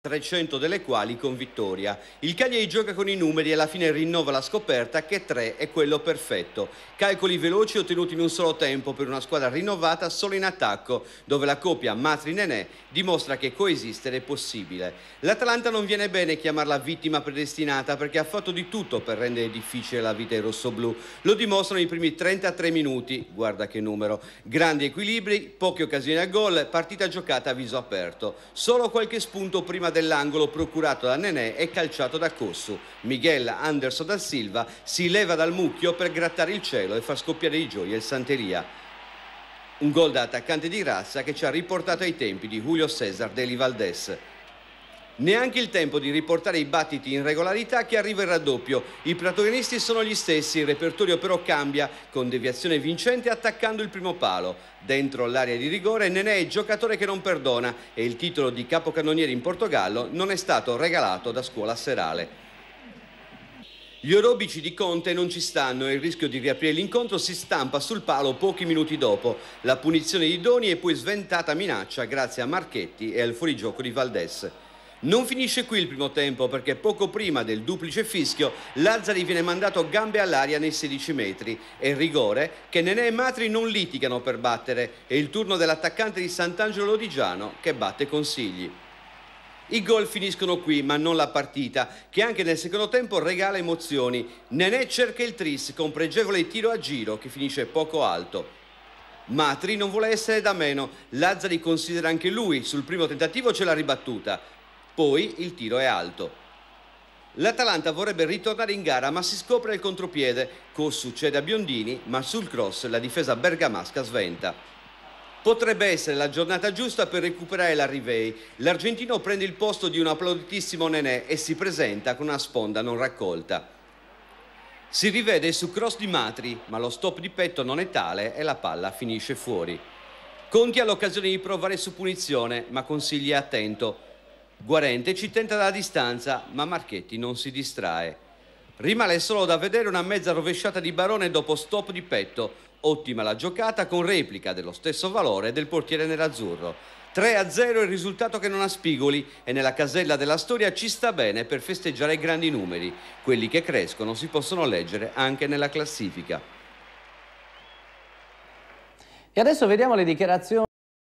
300 delle quali con vittoria. Il Cagliari gioca con i numeri e alla fine rinnova la scoperta che 3 è quello perfetto. Calcoli veloci ottenuti in un solo tempo per una squadra rinnovata solo in attacco, dove la coppia Matri-Nenè dimostra che coesistere è possibile. L'Atalanta non viene bene chiamarla vittima predestinata perché ha fatto di tutto per rendere difficile la vita ai rossoblù. Lo dimostrano i primi 33 minuti, guarda che numero. Grandi equilibri, poche occasioni a gol, partita giocata a viso aperto. Solo qualche spunto prima dell'angolo procurato da Nenè e calciato da Cossu. Miguel Anderson da Silva si leva dal mucchio per grattare il cielo e far scoppiare di gioia il Santeria. Un gol da attaccante di razza che ci ha riportato ai tempi di Julio César Deli Valdés. Neanche il tempo di riportare i battiti in regolarità che arriva il raddoppio. I protagonisti sono gli stessi, il repertorio però cambia con deviazione vincente attaccando il primo palo. Dentro l'area di rigore Nenè è il giocatore che non perdona e il titolo di capocannoniere in Portogallo non è stato regalato da Scuola Serale. Gli orobici di Conte non ci stanno e il rischio di riaprire l'incontro si stampa sul palo pochi minuti dopo. La punizione di Doni e poi sventata minaccia grazie a Marchetti e al fuorigioco di Valdés. Non finisce qui il primo tempo perché poco prima del duplice fischio Lazzari viene mandato gambe all'aria nei 16 metri e il rigore che Nenè e Matri non litigano per battere è il turno dell'attaccante di Sant'Angelo Lodigiano che batte Consigli. I gol finiscono qui ma non la partita che anche nel secondo tempo regala emozioni. Nenè cerca il tris con pregevole tiro a giro che finisce poco alto. Matri non vuole essere da meno, Lazzari considera anche lui, sul primo tentativo ce l'ha ribattuta. Poi il tiro è alto. L'Atalanta vorrebbe ritornare in gara ma si scopre il contropiede. Cossu cede a Biondini ma sul cross la difesa bergamasca sventa. Potrebbe essere la giornata giusta per recuperare la Rivei. L'argentino prende il posto di un applauditissimo Nenè e si presenta con una sponda non raccolta. Si rivede su cross di Matri ma lo stop di petto non è tale e la palla finisce fuori. Conti ha l'occasione di provare su punizione ma Consigli è attento. Guarente ci tenta dalla distanza, ma Marchetti non si distrae. Rimane solo da vedere una mezza rovesciata di Barone dopo stop di petto. Ottima la giocata con replica dello stesso valore del portiere nerazzurro. 3-0 il risultato che non ha spigoli e nella casella della storia ci sta bene per festeggiare i grandi numeri. Quelli che crescono si possono leggere anche nella classifica. E adesso vediamo le dichiarazioni